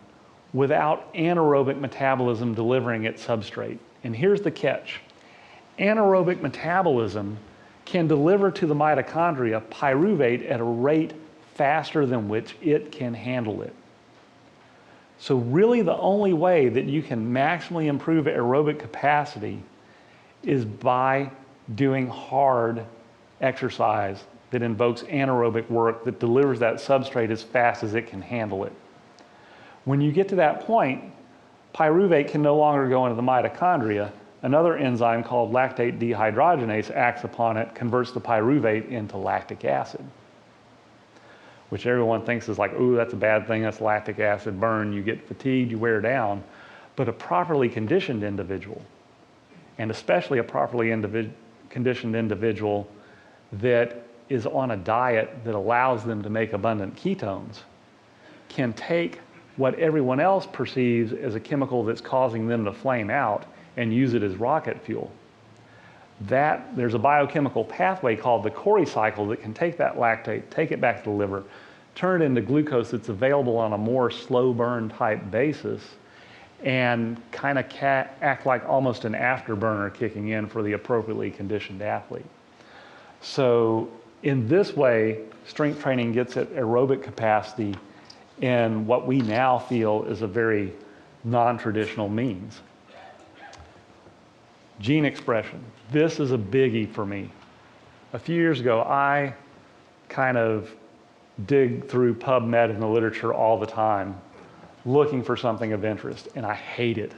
without anaerobic metabolism delivering its substrate. And here's the catch. Anaerobic metabolism can deliver to the mitochondria pyruvate at a rate faster than which it can handle it. So really the only way that you can maximally improve aerobic capacity is by doing hard exercise that invokes anaerobic work that delivers that substrate as fast as it can handle it. When you get to that point, pyruvate can no longer go into the mitochondria. Another enzyme called lactate dehydrogenase acts upon it, converts the pyruvate into lactic acid, which everyone thinks is like, ooh, that's a bad thing, that's lactic acid burn, you get fatigued, you wear down. But a properly conditioned individual, and especially a properly conditioned individual that is on a diet that allows them to make abundant ketones, can take what everyone else perceives as a chemical that's causing them to flame out and use it as rocket fuel. There's a biochemical pathway called the Cori cycle that can take that lactate, take it back to the liver, turn it into glucose that's available on a more slow burn type basis, and kind of act like almost an afterburner kicking in for the appropriately conditioned athlete. So in this way, strength training gets at aerobic capacity in what we now feel is a very non-traditional means. Gene expression. This is a biggie for me. A few years ago, I kind of dig through PubMed in the literature all the time, looking for something of interest, and I hate it.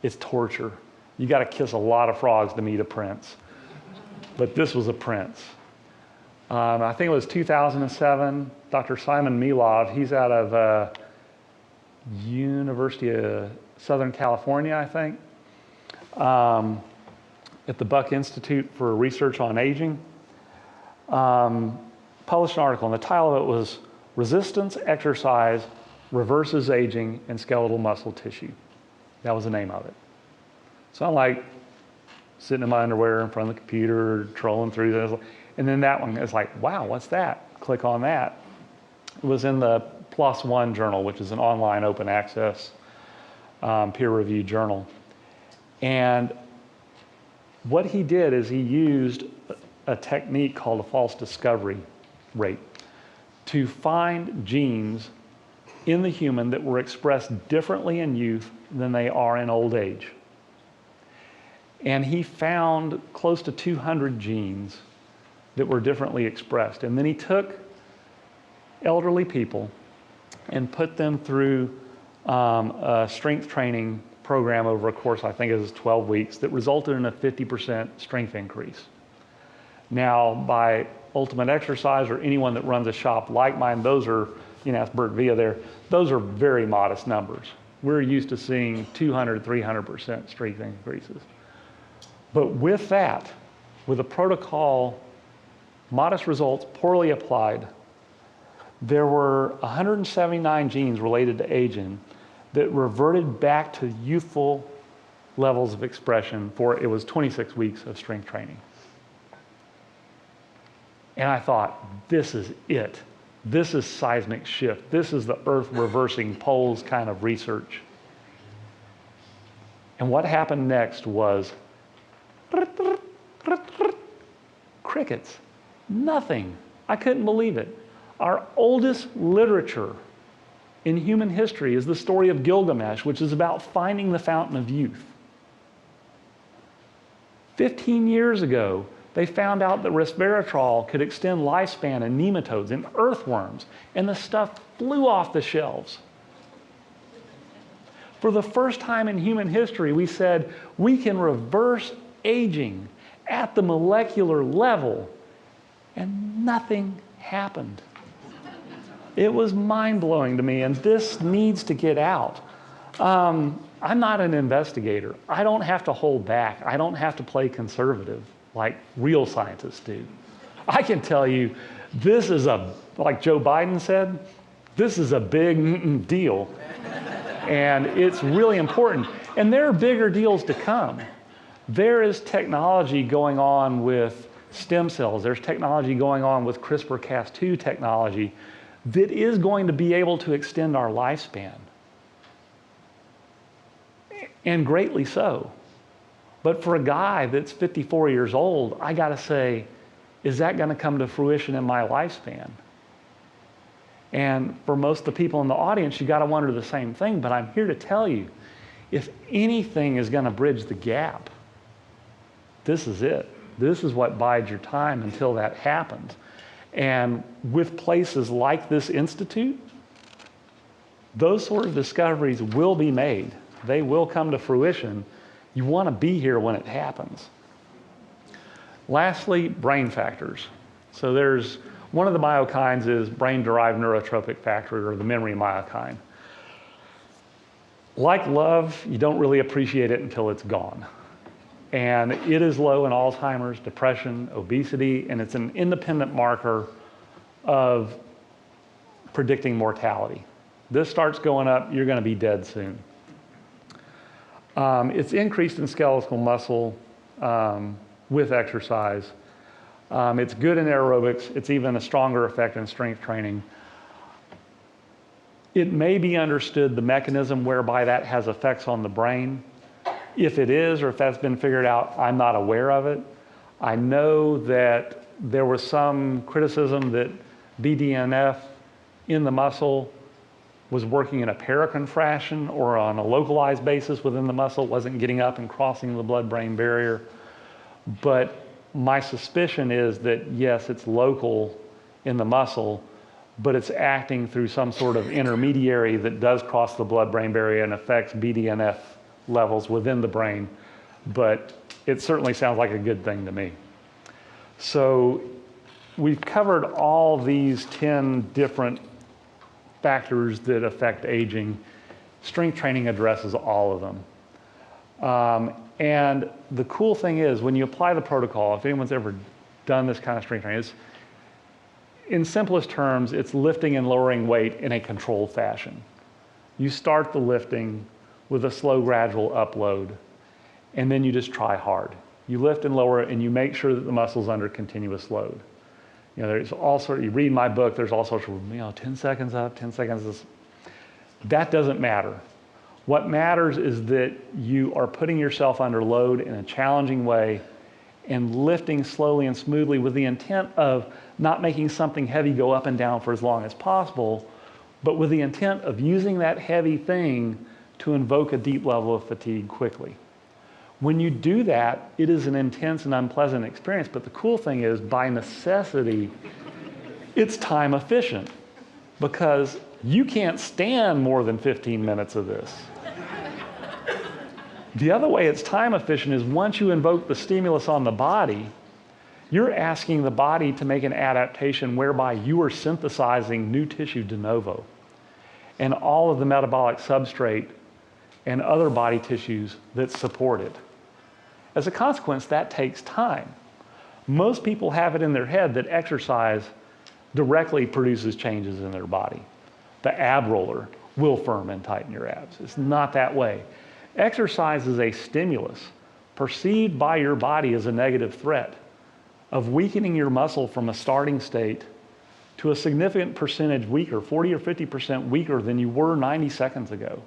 It's torture. You got to kiss a lot of frogs to meet a prince. But this was a prince. I think it was 2007, Dr. Simon Milov, he's out of University of Southern California, I think, at the Buck Institute for Research on Aging, published an article, and the title of it was Resistance Exercise Reverses Aging in Skeletal Muscle Tissue. That was the name of it. So I'm like sitting in my underwear in front of the computer, trolling through this, and then that one is like, wow, what's that? Click on that. It was in the PLOS ONE journal, which is an online open access peer-reviewed journal. And what he did is he used a technique called a false discovery rate to find genes in the human that were expressed differently in youth than they are in old age. And he found close to 200 genes that were differently expressed. And then he took elderly people and put them through a strength training program over a course, I think it was 12 weeks, that resulted in a 50% strength increase. Now, by Ultimate Exercise or anyone that runs a shop like mine, those are, you know, ask Bert Villa there, those are very modest numbers. We're used to seeing 200, 300% strength increases. But with that, with a protocol, modest results, poorly applied, there were 179 genes related to aging that reverted back to youthful levels of expression for, it was 26 weeks of strength training. And I thought, this is it. This is seismic shift. This is the earth reversing poles kind of research. And what happened next was crickets. Nothing. I couldn't believe it. Our oldest literature in human history is the story of Gilgamesh, which is about finding the fountain of youth. 15 years ago, they found out that resveratrol could extend lifespan in nematodes and earthworms, and the stuff flew off the shelves. For the first time in human history, we said we can reverse aging at the molecular level, and nothing happened. It was mind-blowing to me, and this needs to get out. I'm not an investigator. I don't have to hold back. I don't have to play conservative like real scientists do. I can tell you, this is like Joe Biden said, this is a big deal. And it's really important. And there are bigger deals to come. There is technology going on with stem cells. There's technology going on with CRISPR-Cas2 technology that is going to be able to extend our lifespan. And greatly so. But for a guy that's 54 years old, I gotta say, is that gonna come to fruition in my lifespan? And for most of the people in the audience, you gotta wonder the same thing, but I'm here to tell you, if anything is gonna bridge the gap, this is it. This is what bides your time until that happens. And with places like this institute, those sort of discoveries will be made. They will come to fruition. You want to be here when it happens. Lastly, brain factors. So there's one of the myokines is brain-derived neurotrophic factor, or the memory myokine. Like love, you don't really appreciate it until it's gone. And it is low in Alzheimer's, depression, obesity, and it's an independent marker of predicting mortality. This starts going up, you're going to be dead soon. It's increased in skeletal muscle with exercise. It's good in aerobics. It's even a stronger effect in strength training. It may be understood the mechanism whereby that has effects on the brain. If it is, or if that's been figured out, I'm not aware of it. I know that there was some criticism that BDNF in the muscle was working in a paracontraction or on a localized basis within the muscle, wasn't getting up and crossing the blood-brain barrier. But my suspicion is that, yes, it's local in the muscle, but it's acting through some sort of intermediary that does cross the blood-brain barrier and affects BDNF levels within the brain. But it certainly sounds like a good thing to me. So we've covered all these 10 different factors that affect aging. Strength training addresses all of them. And the cool thing is, when you apply the protocol, if anyone's ever done this kind of strength training, in simplest terms, it's lifting and lowering weight in a controlled fashion. You start the lifting with a slow, gradual upload, and then you just try hard. You lift and lower it, and you make sure that the muscle's under continuous load. You know, there's all sorts, you read my book, there's all sorts of, 10 seconds up, 10 seconds this. That doesn't matter. What matters is that you are putting yourself under load in a challenging way and lifting slowly and smoothly with the intent of not making something heavy go up and down for as long as possible, but with the intent of using that heavy thing to invoke a deep level of fatigue quickly. When you do that, it is an intense and unpleasant experience, but the cool thing is, by necessity, it's time efficient, because you can't stand more than 15 minutes of this. The other way it's time efficient is, once you invoke the stimulus on the body, you're asking the body to make an adaptation whereby you are synthesizing new tissue de novo, and all of the metabolic substrate and other body tissues that support it. As a consequence, that takes time. Most people have it in their head that exercise directly produces changes in their body. The ab roller will firm and tighten your abs. It's not that way. Exercise is a stimulus perceived by your body as a negative threat of weakening your muscle from a starting state to a significant percentage weaker, 40 or 50% weaker than you were 90 seconds ago.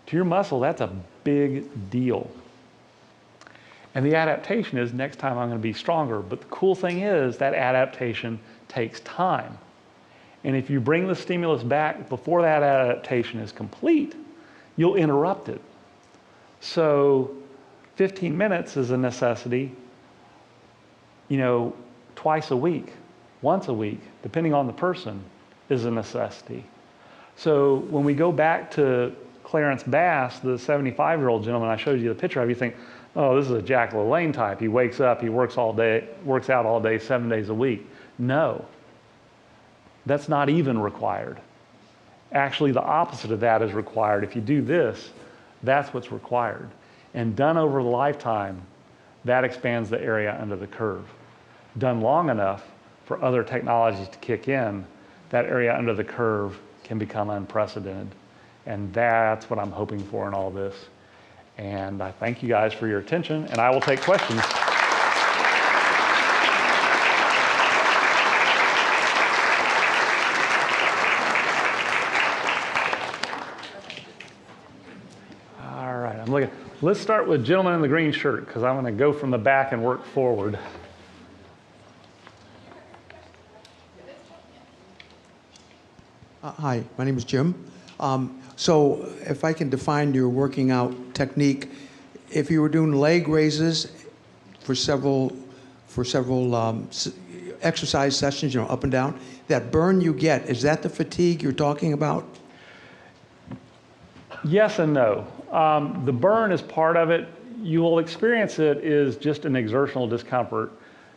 To your muscle, that's a big deal. And the adaptation is, next time I'm going to be stronger. But the cool thing is, that adaptation takes time. And if you bring the stimulus back before that adaptation is complete, you'll interrupt it. So 15 minutes is a necessity, twice a week, once a week, depending on the person, is a necessity. So when we go back to Clarence Bass, the 75-year-old gentleman I showed you the picture of, you think, oh, this is a Jack LaLanne type. He wakes up, he works all day, works out all day, 7 days a week. No, that's not even required. Actually, the opposite of that is required. If you do this, that's what's required. And done over the lifetime, that expands the area under the curve. Done long enough for other technologies to kick in, that area under the curve can become unprecedented. And that's what I'm hoping for in all this. And I thank you guys for your attention, and I will take questions. All right, I'm looking. Let's start with gentleman in the green shirt, because I'm going to go from the back and work forward. Hi, my name is Jim. So if I can define your working out technique, if you were doing leg raises for several exercise sessions, up and down, that burn you get, is that the fatigue you're talking about? Yes and no. The burn is part of it. You will experience it is just an exertional discomfort.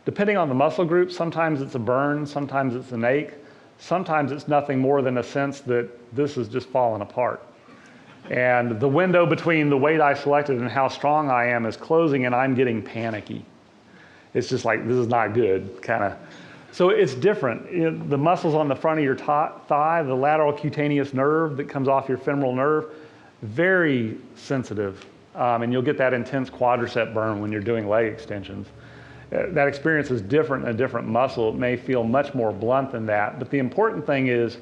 Depending on the muscle group, sometimes it's a burn, sometimes it's an ache. Sometimes it's nothing more than a sense that this is just falling apart. And the window between the weight I selected and how strong I am is closing, and I'm getting panicky. It's just like, this is not good, kind of. So it's different. The muscles on the front of your thigh, the lateral cutaneous nerve that comes off your femoral nerve, very sensitive. And you'll get that intense quadricep burn when you're doing leg extensions. That experience is different in a different muscle. It may feel much more blunt than that. But the important thing is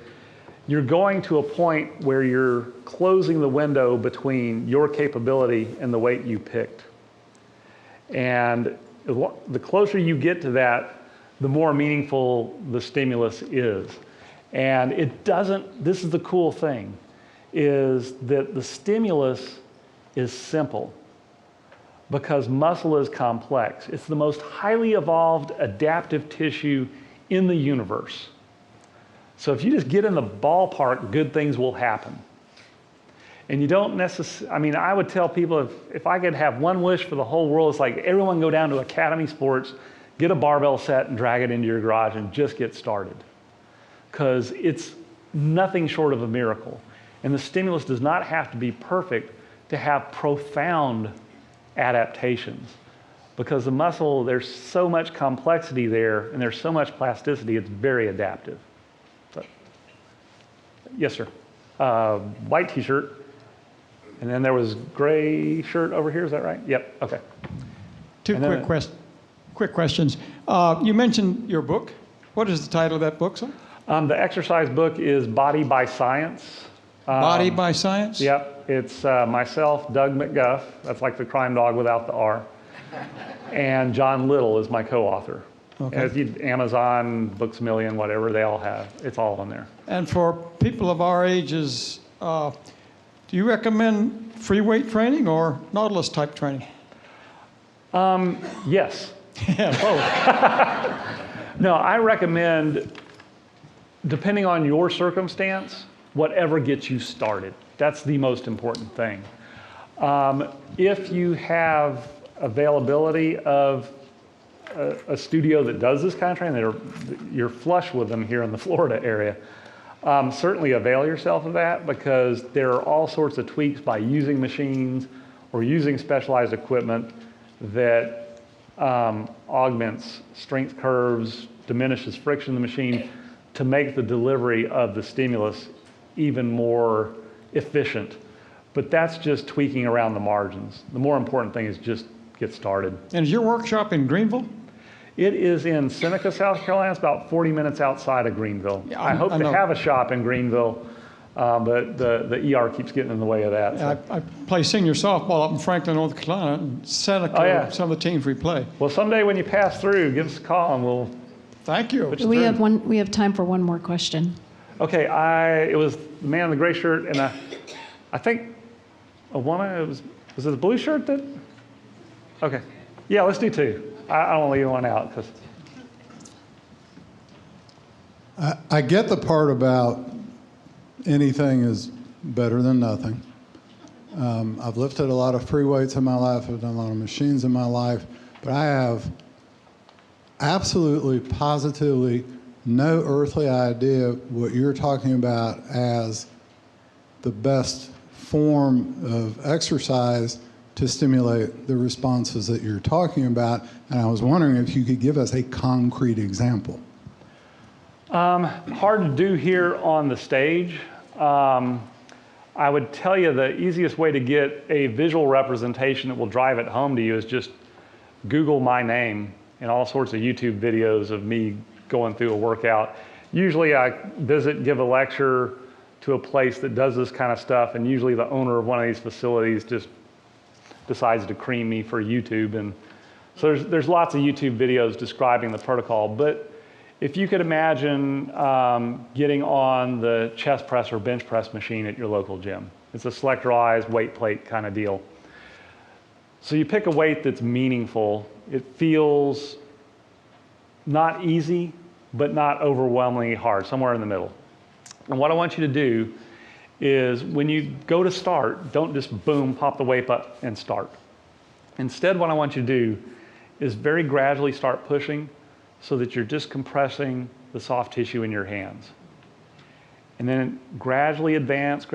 you're going to a point where you're closing the window between your capability and the weight you picked. And the closer you get to that, the more meaningful the stimulus is. And it doesn't, this is the cool thing, is that the stimulus is simple. Because muscle is complex. It's the most highly evolved adaptive tissue in the universe. So if you just get in the ballpark, good things will happen. And you don't necessarily, I would tell people if I could have one wish for the whole world, it's like everyone go down to Academy Sports, get a barbell set and drag it into your garage and just get started. Because it's nothing short of a miracle. And the stimulus does not have to be perfect to have profound adaptations, because the muscle, there's so much complexity there and there's so much plasticity, it's very adaptive. So, yes, sir. White t-shirt, and then there was gray shirt over here, is that right? Yep, okay. Two quick questions. You mentioned your book. What is the title of that book, sir? The exercise book is Body by Science. Body by Science? Yep. It's myself, Doug McGuff, that's like the crime dog without the R, and John Little is my co-author. Okay. Amazon, Books A Million, whatever, they all have. It's all on there. And for people of our ages, do you recommend free weight training or Nautilus type training? Yes. No, I recommend, depending on your circumstance, whatever gets you started. That's the most important thing. If you have availability of a studio that does this kind of training, you're flush with them here in the Florida area, certainly avail yourself of that, because there are all sorts of tweaks by using machines or using specialized equipment that augments strength curves, diminishes friction in the machine to make the delivery of the stimulus even more efficient. But that's just tweaking around the margins. The more important thing is just get started. And is your workshop in Greenville? It is in Seneca, South Carolina. It's about 40 minutes outside of Greenville. Yeah, I hope to have a shop in Greenville, but the ER keeps getting in the way of that. So. I play senior softball up in Franklin, North Carolina, and Seneca, some of the teams we play. Well, someday when you pass through, give us a call and we'll... Thank you. We have time for one more question. Okay, it was the man in the gray shirt, and I think was it the blue shirt that? Okay, yeah, let's do two. I don't want to leave one out because. I get the part about anything is better than nothing. I've lifted a lot of free weights in my life. I've done a lot of machines in my life, but I have absolutely, positively no earthly idea what you're talking about as the best form of exercise to stimulate the responses that you're talking about. And I was wondering if you could give us a concrete example. Hard to do here on the stage. I would tell you the easiest way to get a visual representation that will drive it home to you is just Google my name and all sorts of YouTube videos of me going through a workout. Usually I give a lecture to a place that does this kind of stuff, and usually the owner of one of these facilities just decides to cream me for YouTube. And so there's lots of YouTube videos describing the protocol, but if you could imagine getting on the chest press or bench press machine at your local gym. It's a selectorized weight plate kind of deal. So you pick a weight that's meaningful. It feels not easy, but not overwhelmingly hard, somewhere in the middle. And what I want you to do is when you go to start, don't just boom, pop the weight up and start. Instead, what I want you to do is very gradually start pushing so that you're just compressing the soft tissue in your hands. And then gradually advance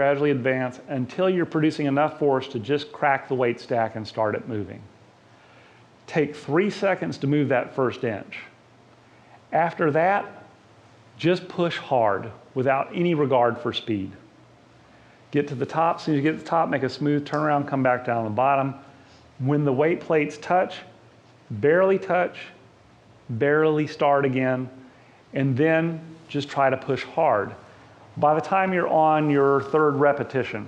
until you're producing enough force to just crack the weight stack and start it moving. Take 3 seconds to move that first inch. After that, just push hard without any regard for speed. Get to the top. As soon as you get to the top, make a smooth turnaround, come back down to the bottom. When the weight plates touch, barely start again, and then just try to push hard. By the time you're on your third repetition,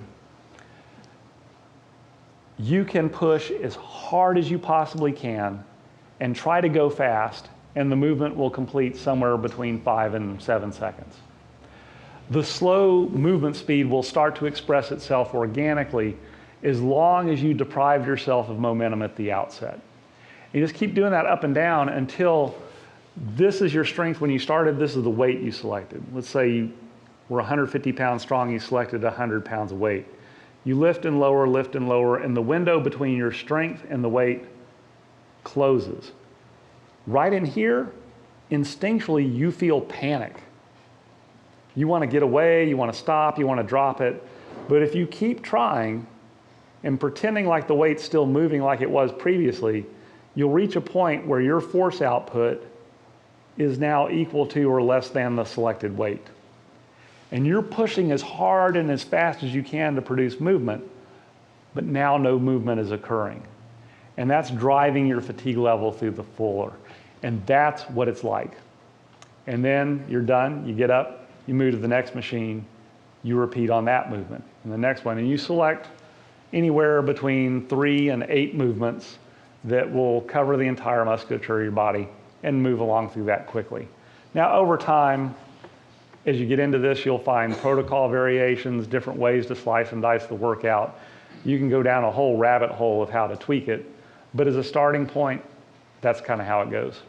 you can push as hard as you possibly can and try to go fast, and the movement will complete somewhere between 5 and 7 seconds. The slow movement speed will start to express itself organically as long as you deprive yourself of momentum at the outset. You just keep doing that up and down until this is your strength when you started, this is the weight you selected. Let's say you were 150 pounds strong, you selected 100 pounds of weight. You lift and lower, and the window between your strength and the weight closes. Right in here, instinctually, you feel panic. You want to get away, you want to stop, you want to drop it. But if you keep trying and pretending like the weight's still moving like it was previously, you'll reach a point where your force output is now equal to or less than the selected weight. And you're pushing as hard and as fast as you can to produce movement, but now no movement is occurring. And that's driving your fatigue level through the floor. And that's what it's like. And then you're done, you get up, you move to the next machine, you repeat on that movement. And the next one, and you select anywhere between 3 and 8 movements that will cover the entire musculature of your body and move along through that quickly. Now, over time, as you get into this, you'll find protocol variations, different ways to slice and dice the workout. You can go down a whole rabbit hole of how to tweak it, but as a starting point, that's kind of how it goes.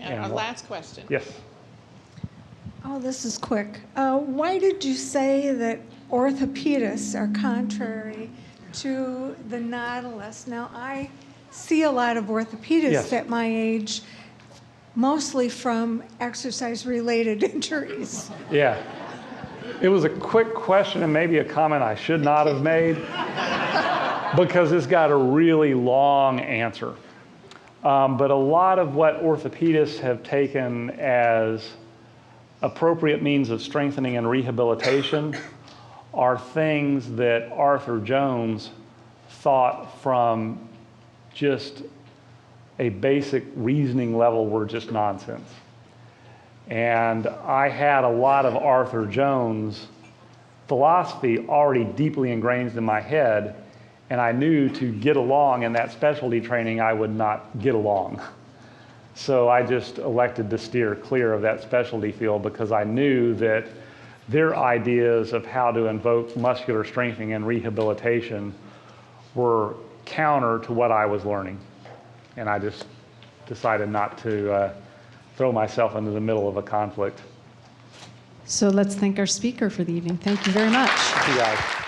And our last question. Yes. Oh, this is quick. Why did you say that orthopedists are contrary to the Nautilus? Now, I see a lot of orthopedists at my age, mostly from exercise-related injuries. Yeah. It was a quick question and maybe a comment I should not have made because it's got a really long answer. But a lot of what orthopedists have taken as appropriate means of strengthening and rehabilitation are things that Arthur Jones thought from just a basic reasoning level were just nonsense. And I had a lot of Arthur Jones philosophy already deeply ingrained in my head, and I knew to get along in that specialty training, I would not get along. So I just elected to steer clear of that specialty field because I knew that their ideas of how to invoke muscular strengthening and rehabilitation were counter to what I was learning. And I just decided not to throw myself into the middle of a conflict. So let's thank our speaker for the evening. Thank you very much. Thank you guys.